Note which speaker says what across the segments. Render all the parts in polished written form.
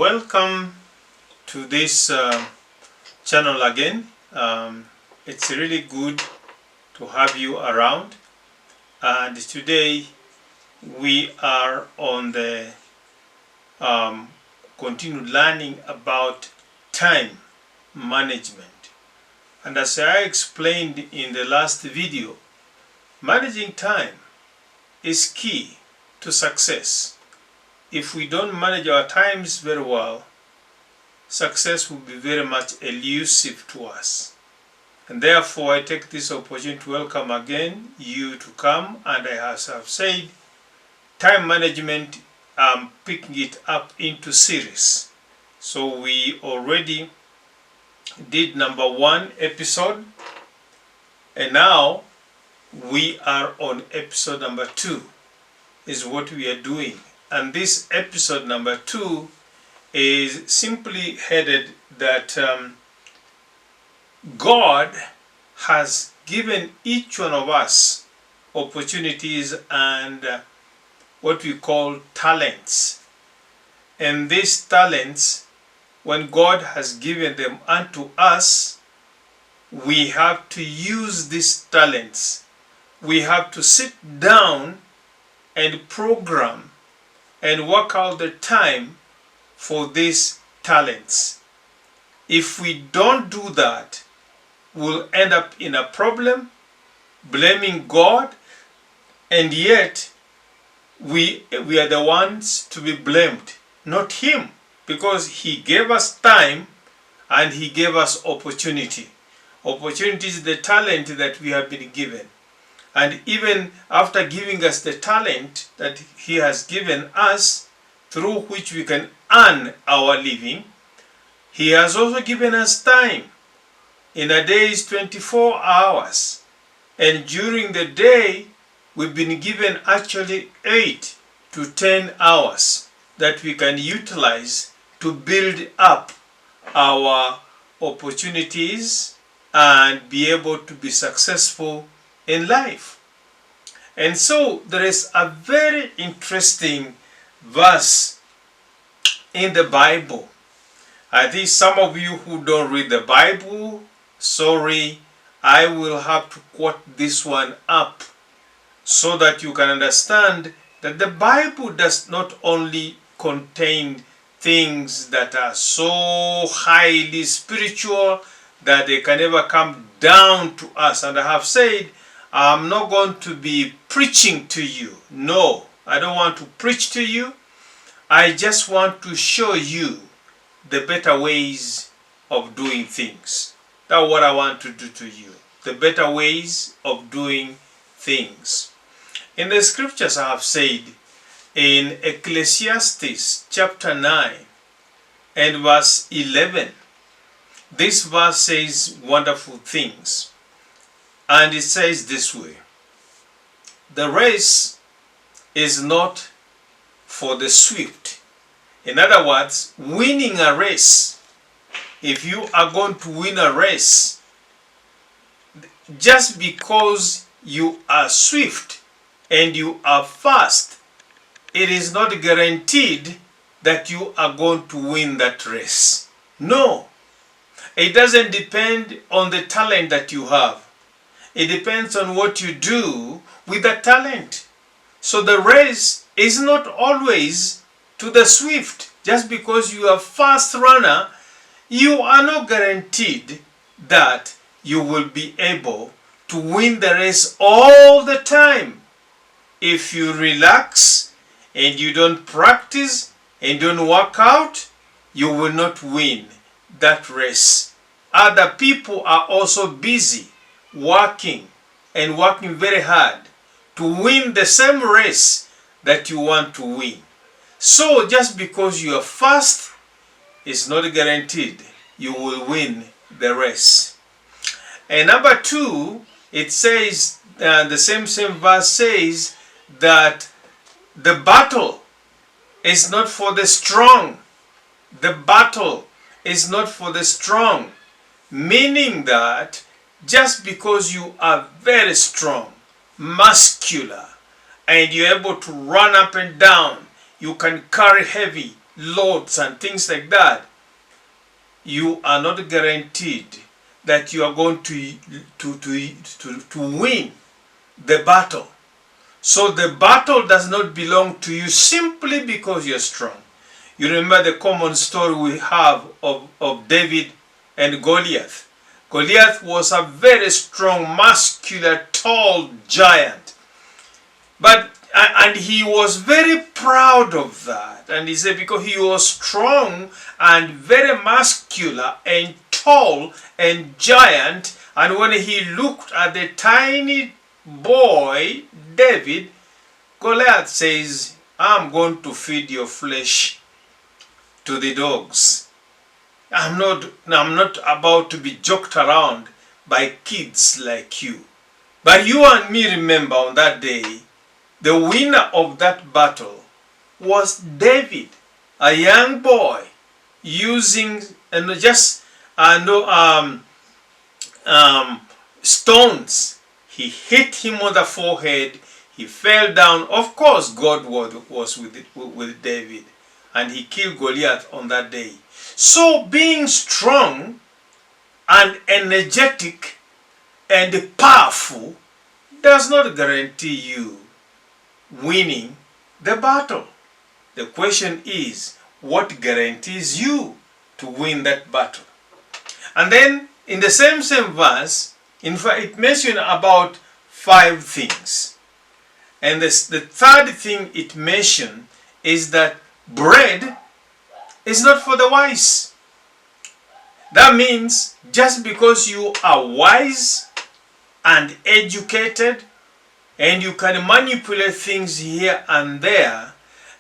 Speaker 1: Welcome to this channel again. It's really good to have you around, and today we are on the continued learning about time management. And as I explained in the last video, managing time is key to success. If we don't manage our times very well, success will be very much elusive to us. And therefore, I take this opportunity to welcome again you to come. And as I've said, time management, I'm picking it up into series. So we already did number 1 episode, and now we are on episode number 2 is what we are doing. And this episode number 2 is simply headed that God has given each one of us opportunities and what we call talents. And these talents, when God has given them unto us, we have to use these talents. We have to sit down and program and work out the time for these talents. If we don't do that, we'll end up in a problem, blaming God, and yet we are the ones to be blamed, not Him, because He gave us time and He gave us opportunity. Opportunity is the talent that we have been given. And even after giving us the talent that He has given us, through which we can earn our living, He has also given us time. In a day is 24 hours. And during the day, we've been given actually 8 to 10 hours that we can utilize to build up our opportunities and be able to be successful in life. And so there is a very interesting verse in the Bible. I think some of you who don't read the Bible, sorry, I will have to quote this one up so that you can understand that the Bible does not only contain things that are so highly spiritual that they can never come down to us. And I have said, I'm not going to be preaching to you. No, I don't want to preach to you. I just want to show you the better ways of doing things. That's what I want to do to you. The better ways of doing things. In the scriptures I have said, in Ecclesiastes chapter 9 and verse 11, this verse says wonderful things. And it says this way: the race is not for the swift. In other words, winning a race, if you are going to win a race, just because you are swift and you are fast, it is not guaranteed that you are going to win that race. No, it doesn't depend on the talent that you have. It depends on what you do with the talent. So the race is not always to the swift. Just because you are a fast runner, you are not guaranteed that you will be able to win the race all the time. If you relax and you don't practice and don't work out, you will not win that race. Other people are also busy working and working very hard to win the same race that you want to win. So just because you are fast, it's not guaranteed you will win the race. And number 2, it says, the same verse says that the battle is not for the strong. The battle is not for the strong. Meaning that just because you are very strong, muscular, and you're able to run up and down, you can carry heavy loads and things like that, you are not guaranteed that you are going to win the battle. So the battle does not belong to you simply because you're strong. You remember the common story we have of David and Goliath. Goliath was a very strong, muscular, tall giant. And he was very proud of that. And he said because he was strong and very muscular and tall and giant, and when he looked at the tiny boy, David, Goliath says, I'm going to feed your flesh to the dogs. I'm not about to be joked around by kids like you. But you and me remember on that day, the winner of that battle was David, a young boy, using stones. He hit him on the forehead. He fell down. Of course, God was with David, and he killed Goliath on that day. So being strong and energetic and powerful does not guarantee you winning the battle. The question is, what guarantees you to win that battle? And then in the same verse, in fact, it mentioned about 5 things. And the third thing it mentioned is that bread is not for the wise. That means just because you are wise and educated and you can manipulate things here and there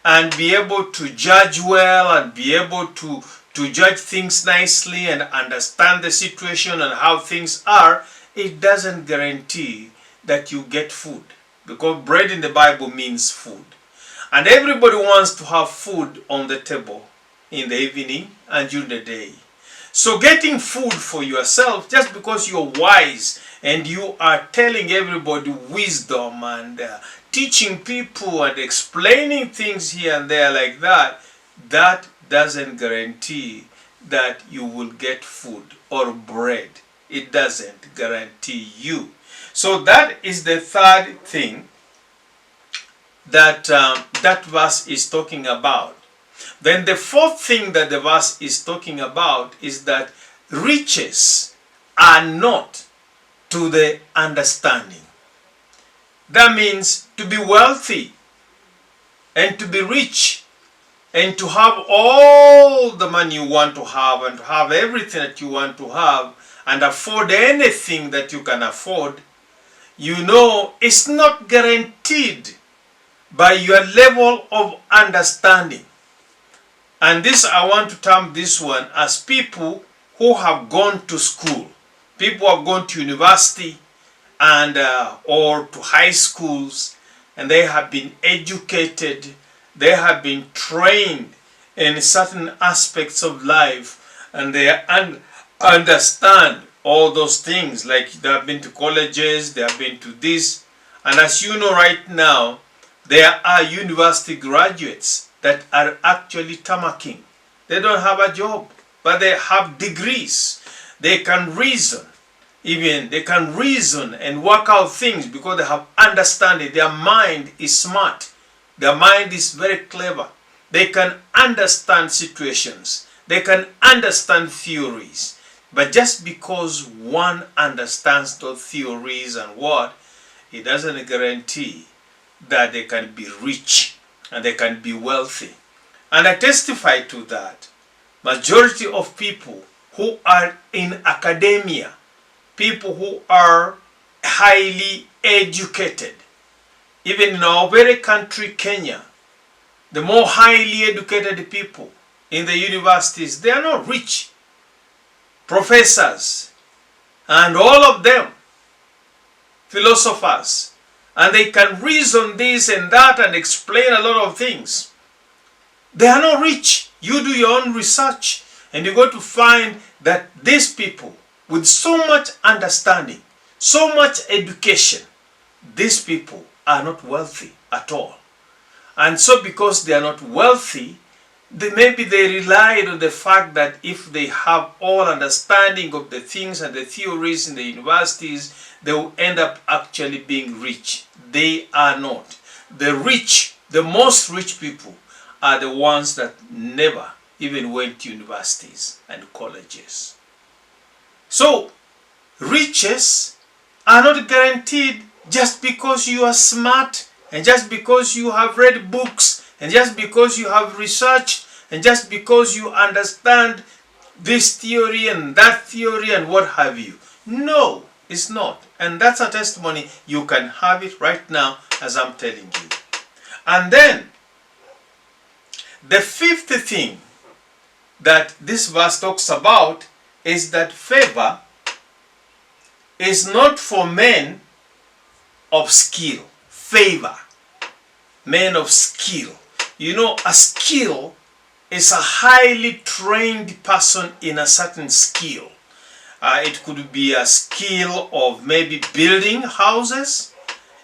Speaker 1: and be able to judge well and be able to judge things nicely and understand the situation and how things are, it doesn't guarantee that you get food. Because bread in the Bible means food. And everybody wants to have food on the table in the evening and during the day. So getting food for yourself, just because you're wise and you are telling everybody wisdom and teaching people and explaining things here and there like that, that doesn't guarantee that you will get food or bread. It doesn't guarantee you. So that is the third thing that that verse is talking about. Then the fourth thing that the verse is talking about is that riches are not to the understanding. That means to be wealthy and to be rich and to have all the money you want to have and to have everything that you want to have and afford anything that you can afford, you know, it's not guaranteed by your level of understanding. And this, I want to term this one as people who have gone to school. People who have gone to university and or to high schools, and they have been educated, they have been trained in certain aspects of life, and they understand all those things. Like they have been to colleges, they have been to this, and as you know right now, there are university graduates that are actually tamarking. They don't have a job, but they have degrees. They can reason. Even they can reason and work out things because they have understanding. Their mind is smart. Their mind is very clever. They can understand situations. They can understand theories. But just because one understands those theories and what, it doesn't guarantee that they can be rich and they can be wealthy. And I testify to that. Majority of people who are in academia, people who are highly educated, even in our very country, Kenya, the more highly educated people in the universities, they are not rich. Professors and all of them, philosophers, and they can reason this and that and explain a lot of things. They are not rich. You do your own research and you go to find that these people with so much understanding, so much education, these people are not wealthy at all. And so because they are not wealthy, maybe they relied on the fact that if they have all understanding of the things and the theories in the universities, they will end up actually being rich. They are not. The rich, the most rich people, are the ones that never even went to universities and colleges. So, riches are not guaranteed just because you are smart, and just because you have read books, and just because you have researched, and just because you understand this theory and that theory and what have you. No, it's not. And that's a testimony. You can have it right now as I'm telling you. And then, the fifth thing that this verse talks about is that favor is not for men of skill. Favor. Men of skill. You know, a skill is a highly trained person in a certain skill. It could be a skill of maybe building houses.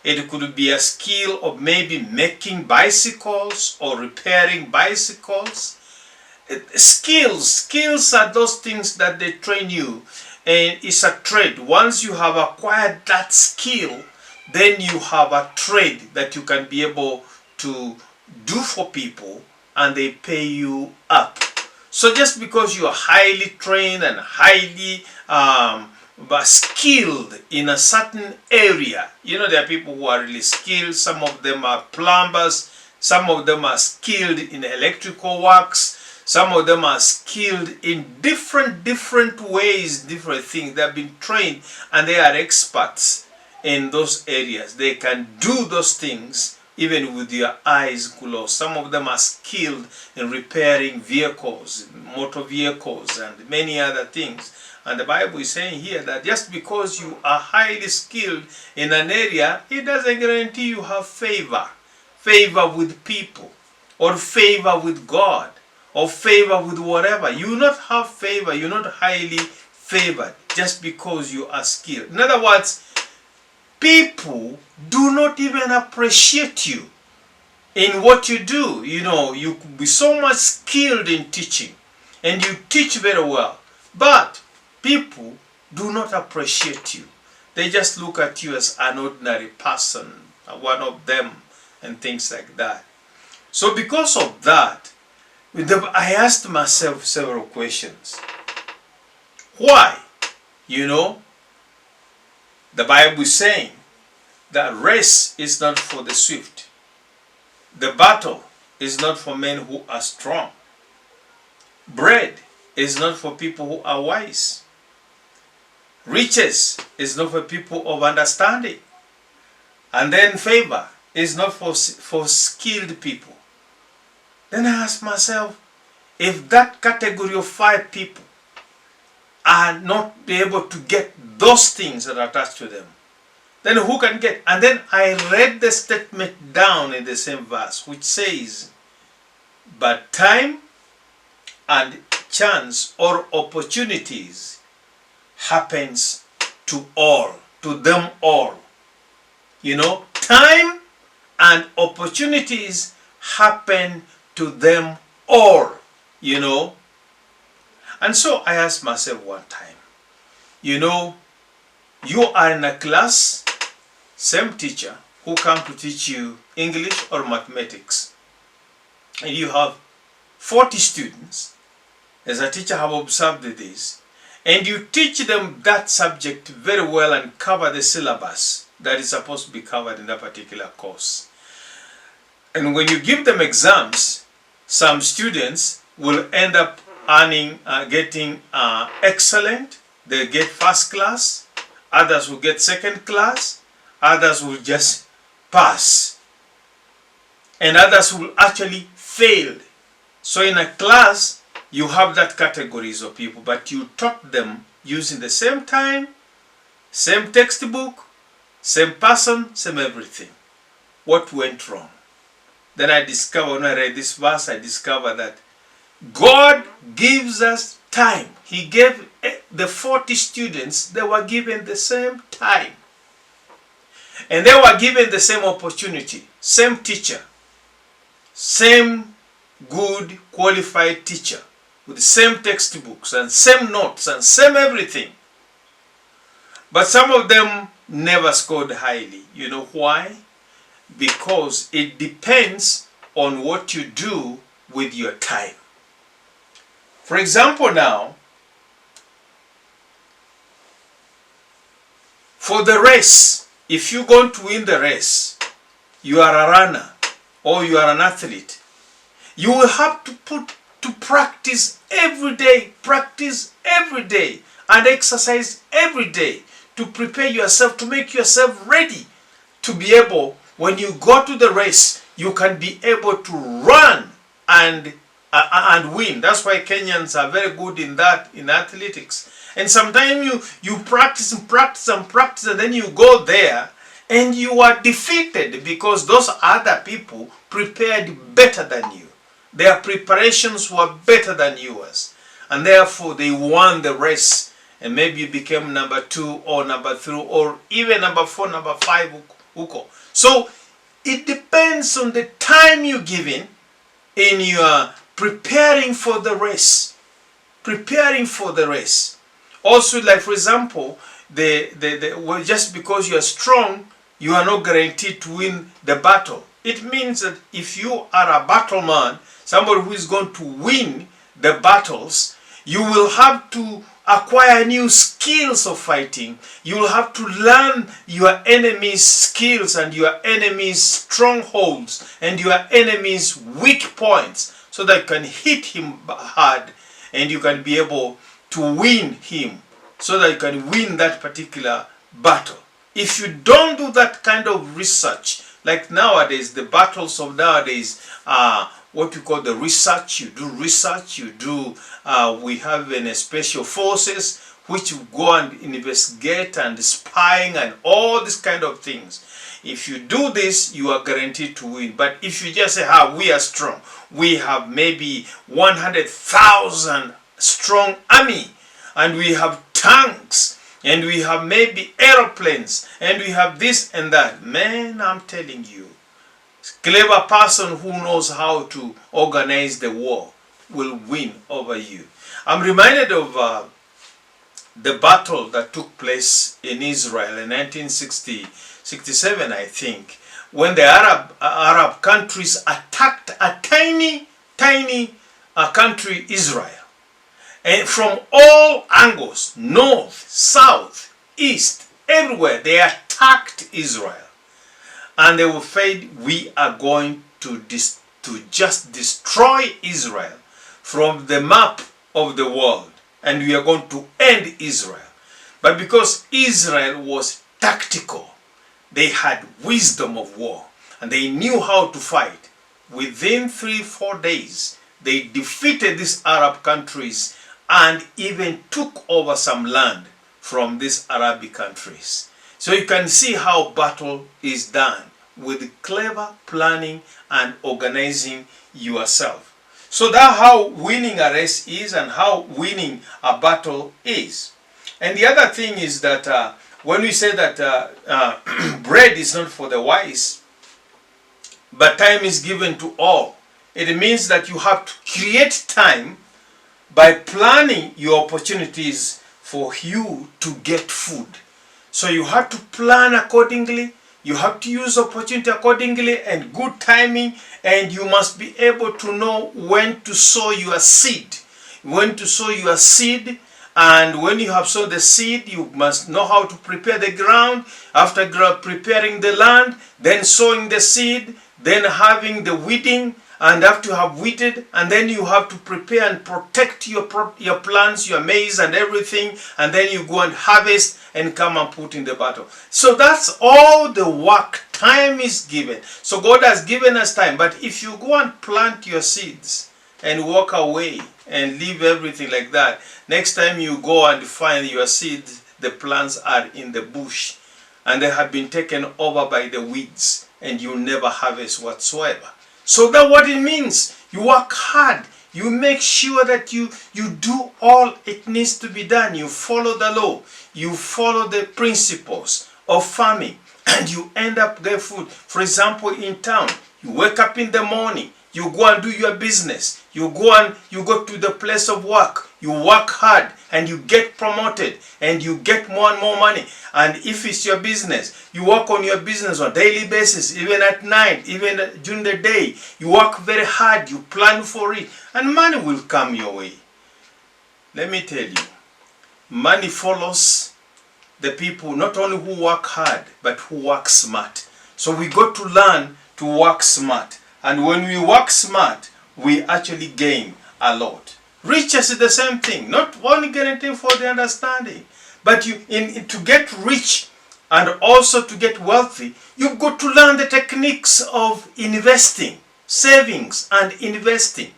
Speaker 1: It could be a skill of maybe making bicycles or repairing bicycles. Skills are those things that they train you, and it's a trade. Once you have acquired that skill, then you have a trade that you can be able to do for people, and they pay you up. So just because you are highly trained and highly skilled in a certain area, you know, there are people who are really skilled. Some of them are plumbers, some of them are skilled in electrical works, some of them are skilled in different ways, different things. They have been trained and they are experts in those areas. They can do those things even with their eyes closed. Some of them are skilled in repairing vehicles, motor vehicles, and many other things. And the Bible is saying here that just because you are highly skilled in an area, it doesn't guarantee you have favor. Favor with people, or favor with God, or favor with whatever. You will not have favor. You're not highly favored just because you are skilled. In other words, people do not even appreciate you in what you do. You know, you could be so much skilled in teaching, and you teach very well, but people do not appreciate you. They just look at you as an ordinary person, one of them, and things like that. So because of that, I asked myself several questions. Why? You know, the Bible is saying that race is not for the swift. The battle is not for men who are strong. Bread is not for people who are wise. Riches is not for people of understanding. And then favor is not for skilled people. Then I asked myself, if that category of 5 people are not be able to get those things that are attached to them, then who can get? And then I read the statement down in the same verse, which says, but time and chance or opportunities happens to all, to them all. You know, time and opportunities happen to them all, you know. And so I asked myself one time, you know, you are in a class, same teacher who come to teach you English or mathematics, and you have 40 students. As a teacher, I have observed this, and you teach them that subject very well and cover the syllabus that is supposed to be covered in that particular course. And when you give them exams, some students will end up getting excellent. They get first class. Others will get second class. Others will just pass. And others will actually fail. So in a class, you have that categories of people, but you taught them using the same time, same textbook, same person, same everything. What went wrong? Then I discovered, when I read this verse, I discovered that God gives us time. He gave the 40 students, they were given the same time. And they were given the same opportunity, same teacher, same good qualified teacher with the same textbooks and same notes and same everything. But some of them never scored highly. You know why? Because it depends on what you do with your time. For example now, for the race, if you're going to win the race, you are a runner or you are an athlete, you will have to put to practice every day, and exercise every day to prepare yourself, to make yourself ready to be able, when you go to the race, you can be able to run and win. That's why Kenyans are very good in that, in athletics. And sometimes you practice and practice and practice, and then you go there and you are defeated because those other people prepared better than you. Their preparations were better than yours, and therefore they won the race, and maybe you became number 2 or number 3 or even number 4, number 5 uko. So it depends on the time you give in your preparing for the race. Also, like for example, well, just because you are strong, you are not guaranteed to win the battle. It means that if you are a battleman, somebody who is going to win the battles, you will have to acquire new skills of fighting. You will have to learn your enemy's skills and your enemy's strongholds and your enemy's weak points, so that you can hit him hard and you can be able to win him, so that you can win that particular battle. If you don't do that kind of research, like nowadays, the battles of nowadays are what we call the research. You do research, we have in special forces which go and investigate and spying and all these kind of things. If you do this, you are guaranteed to win. But if you just say, we are strong, we have maybe 100,000 strong army, and we have tanks, and we have maybe aeroplanes, and we have this and that. Man, I'm telling you, clever person who knows how to organize the war will win over you. I'm reminded of the battle that took place in Israel in 1967, I think, when the Arab countries attacked a tiny country, Israel. And from all angles, north, south, east, everywhere, they attacked Israel. And they were afraid, we are going to just destroy Israel from the map of the world, and we are going to end Israel. But because Israel was tactical, they had wisdom of war, and they knew how to fight. Within 3-4 days, they defeated these Arab countries and even took over some land from these Arabic countries. So you can see how battle is done with clever planning and organizing yourself. So that's how winning a race is and how winning a battle is. And the other thing is that when we say that bread is not for the wise, but time is given to all, it means that you have to create time by planning your opportunities for you to get food. So you have to plan accordingly, you have to use opportunity accordingly and good timing, and you must be able to know when to sow your seed. And when you have sown the seed, you must know how to prepare the ground. After preparing the land, then sowing the seed, then having the weeding, and after you have weeded, and then you have to prepare and protect your plants, your maize and everything, and then you go and harvest and come and put in the battle. So that's all the work. Time is given. So God has given us time. But if you go and plant your seeds and walk away and leave everything like that, next time you go and find your seeds, the plants are in the bush and they have been taken over by the weeds, and you never harvest whatsoever. So that's what it means. You work hard. You make sure that you do all it needs to be done. You follow the law. You follow the principles of farming, and you end up getting food. For example, in town, you wake up in the morning, You go and do your business. You go to the place of work. You work hard and you get promoted and you get more and more money. And if it's your business, you work on your business on a daily basis, even at night, even during the day. You work very hard, you plan for it, and money will come your way. Let me tell you, money follows the people not only who work hard, but who work smart. So we got to learn to work smart. And when we work smart, we actually gain a lot. Riches is the same thing. Not only guaranteeing for the understanding, but to get rich and also to get wealthy, you've got to learn the techniques of investing, savings and investing.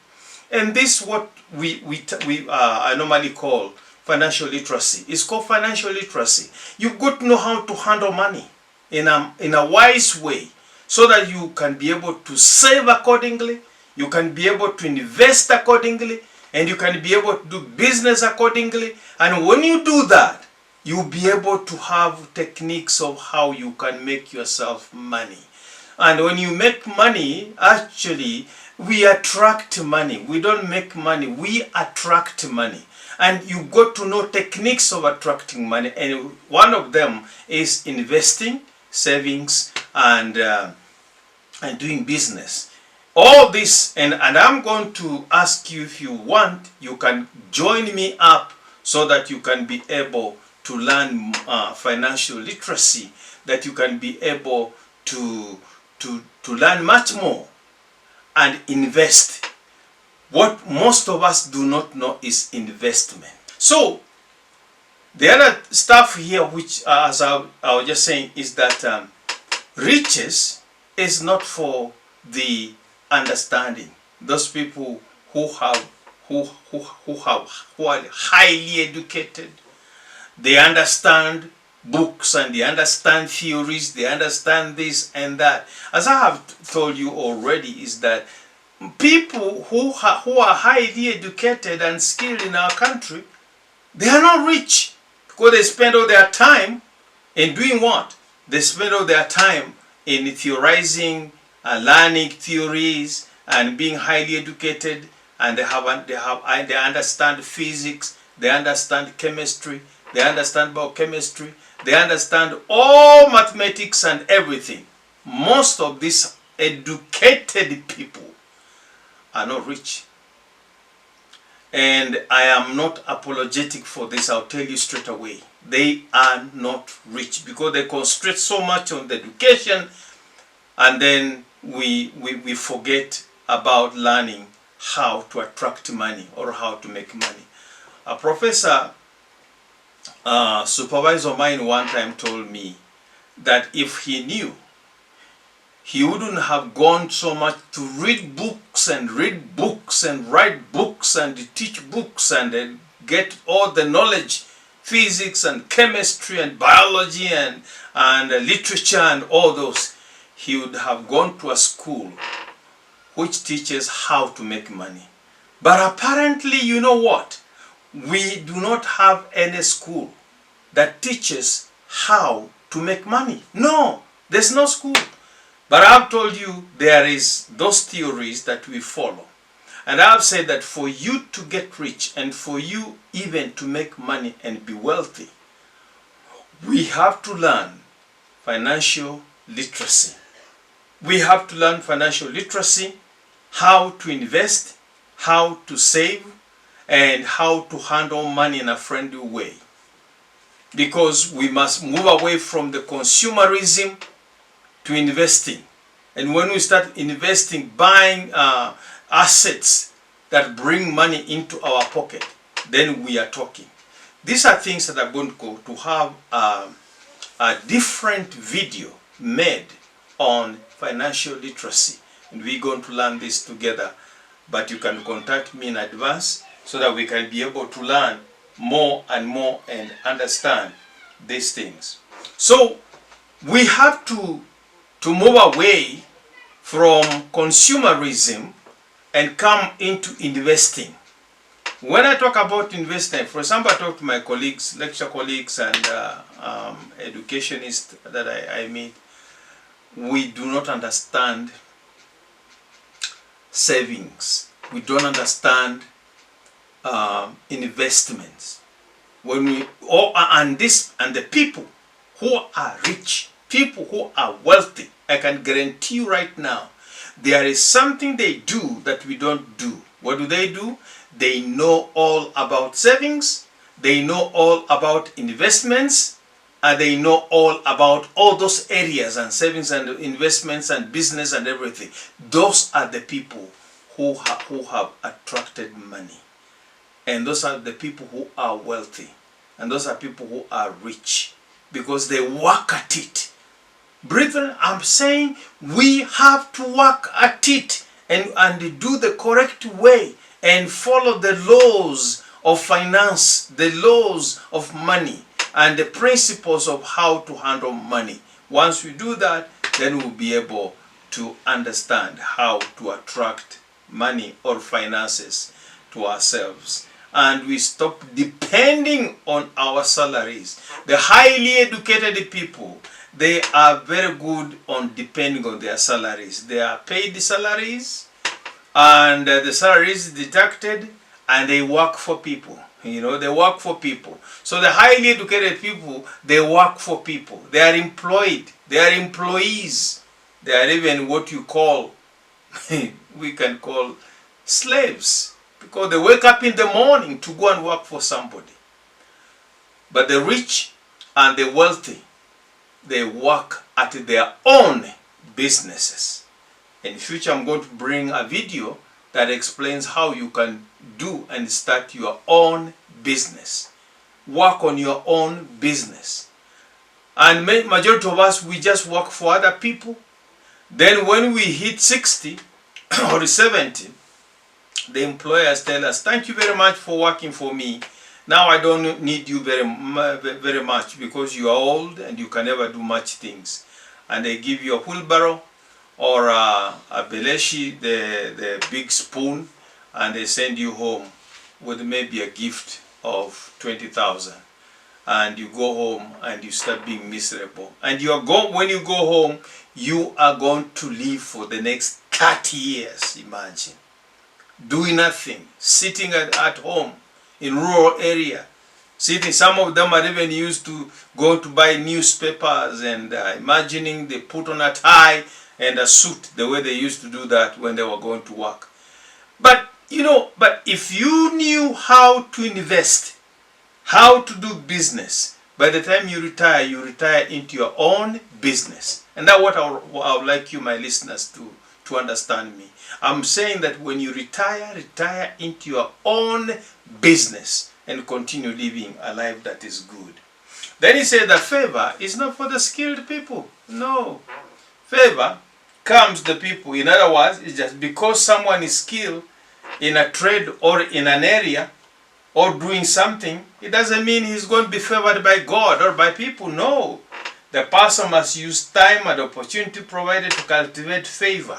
Speaker 1: And this is what I normally call financial literacy. It's called financial literacy. You've got to know how to handle money in a wise way, so that you can be able to save accordingly, you can be able to invest accordingly, and you can be able to do business accordingly. And when you do that, you'll be able to have techniques of how you can make yourself money. And when you make money, actually, we attract money. We don't make money, we attract money. And you got to know techniques of attracting money. And one of them is investing, savings, and doing business. All this, and I'm going to ask you, if you want, you can join me up so that you can be able to learn financial literacy, that you can be able to learn much more and invest. What most of us do not know is investment. So the other stuff here, which as I was just saying, is that riches is not for the understanding. Those people who are highly educated, they understand books and they understand theories, they understand this and that. As I have told you already, is that people who are highly educated and skilled in our country, they are not rich, because they spend all their time in doing what? They spend all their time in theorizing, learning theories, and being highly educated, and they understand physics, they understand chemistry, they understand biochemistry, they understand all mathematics and everything. Most of these educated people are not rich. And I am not apologetic for this. I'll tell you straight away. They are not rich, because they concentrate so much on the education, and then we forget about learning how to attract money or how to make money. A professor, supervisor of mine one time told me that if he knew, he wouldn't have gone so much to read books and write books and teach books and get all the knowledge, physics and chemistry and biology and literature and all those. He would have gone to a school which teaches how to make money. But apparently, you know what? We do not have any school that teaches how to make money. No, there's no school. But I've told you there is those theories that we follow. And I've said that for you to get rich and for you even to make money and be wealthy, we have to learn financial literacy. We have to learn financial literacy, how to invest, how to save, and how to handle money in a friendly way. Because we must move away from the consumerism to investing. And when we start investing, buying assets that bring money into our pocket, then we are talking. These are things that are going to have a different video made on financial literacy. And we're going to learn this together. But you can contact me in advance so that we can be able to learn more and more and understand these things. So we have to move away from consumerism and come into investing. When I talk about investing, for example, I talk to my colleagues, lecture colleagues and educationists that I meet, we do not understand savings. We don't understand investments. When we and the people who are rich, people who are wealthy, I can guarantee you right now, there is something they do that we don't do. What do? They know all about savings, they know all about investments, and they know all about all those areas and savings and investments and business and everything. Those are the people who have attracted money. And those are the people who are wealthy. And those are people who are rich. Because they work at it. Brethren, I'm saying we have to work at it and do the correct way and follow the laws of finance, the laws of money, and the principles of how to handle money. Once we do that, then we'll be able to understand how to attract money or finances to ourselves. And we stop depending on our salaries. The highly educated people, they are very good on depending on their salaries. They are paid salaries, and the salaries deducted, and they work for people. They work for people. So the highly educated people, they work for people. They are employed. They are employees. They are even what you call, we can call slaves. Because they wake up in the morning to go and work for somebody. But the rich and the wealthy, they work at their own businesses. In the future, I'm going to bring a video that explains how you can do and start your own business. Work on your own business. And majority of us, we just work for other people. Then when we hit 60 or 70, the employers tell us, thank you very much for working for me. Now I don't need you very much because you are old and you can never do much things. And they give you a wheelbarrow or a beleshi, the big spoon, and they send you home with maybe a gift of 20,000. And you go home and you start being miserable. And when you go home, you are going to live for the next 30 years, imagine. Doing nothing, sitting at home in rural area. Some of them are even used to go to buy newspapers and imagining they put on a tie and a suit the way they used to do that when they were going to work. But if you knew how to invest, how to do business, by the time you retire into your own business. And that's what I would like you, my listeners, to understand me. I'm saying that when you retire into your own business and continue living a life that is good. Then he said that favor is not for the skilled people. No. Favor comes to the people. In other words, it's just because someone is skilled in a trade or in an area or doing something, it doesn't mean he's going to be favored by God or by people. No. The person must use time and opportunity provided to cultivate favor.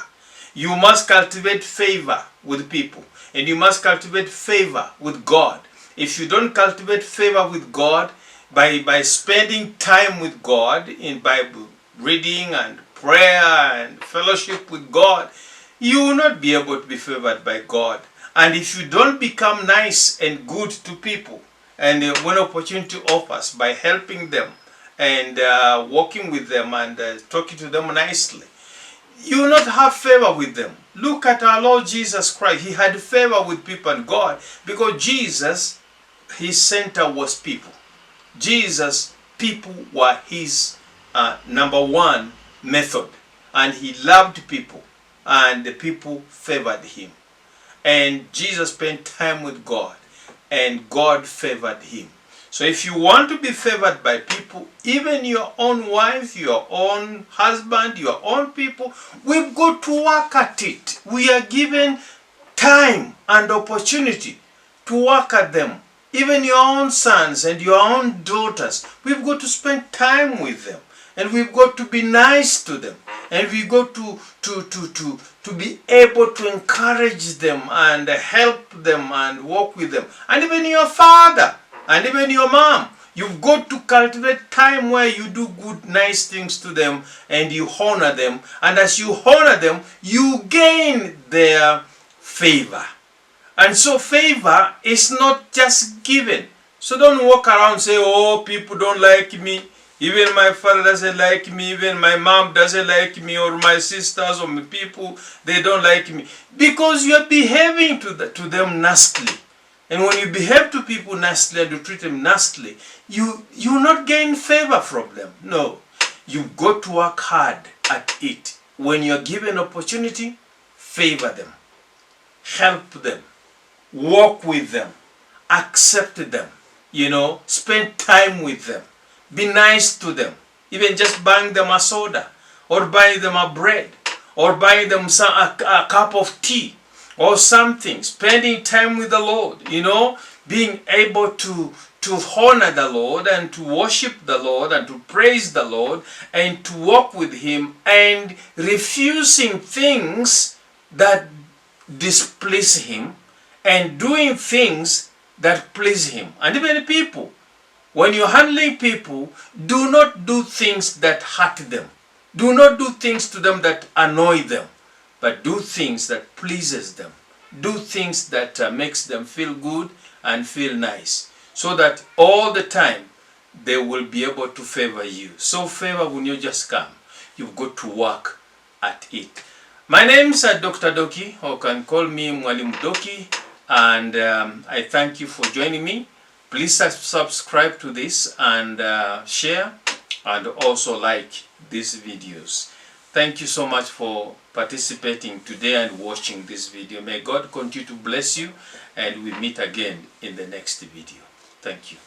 Speaker 1: You must cultivate favor with people, and you must cultivate favor with God. If you don't cultivate favor with God by spending time with God in Bible reading and prayer and fellowship with God, you will not be able to be favored by God. And if you don't become nice and good to people, and when opportunity offers, by helping them and walking with them and talking to them nicely, you will not have favor with them. Look at our Lord Jesus Christ. He had favor with people and God because Jesus, his center was people. Jesus, people were his number one method. And he loved people. And the people favored him. And Jesus spent time with God. And God favored him. So if you want to be favored by people, even your own wife, your own husband, your own people, we've got to work at it. We are given time and opportunity to work at them. Even your own sons and your own daughters, we've got to spend time with them. And we've got to be nice to them. And we've got to be able to encourage them and help them and walk with them. And even your father and even your mom, You've got to cultivate time where you do good, nice things to them and you honor them. And as you honor them, you gain their favor. And so favor is not just given. So don't walk around and say, oh, people don't like me. Even my father doesn't like me. Even my mom doesn't like me. Or my sisters or my people, they don't like me. Because you're behaving to them nastily. And when you behave to people nastily and you treat them nastily, you not gain favor from them. No. You've got to work hard at it. When you're given opportunity, favor them. Help them. Walk with them. Accept them. Spend time with them. Be nice to them. Even just buying them a soda, or buying them a bread, or buying them a cup of tea, or something. Spending time with the Lord, being able to honor the Lord and to worship the Lord and to praise the Lord and to walk with Him, and refusing things that displease Him and doing things that please Him. And even people, when you're handling people, do not do things that hurt them. Do not do things to them that annoy them, but do things that pleases them. Do things that makes them feel good and feel nice, so that all the time they will be able to favor you. So favor will not just come. You've got to work at it. My name is Dr. Doki, or can call me Mwalimu Doki, and I thank you for joining me. Please subscribe to this and share, and also like these videos. Thank you so much for participating today and watching this video. May God continue to bless you, and we meet again in the next video. Thank you.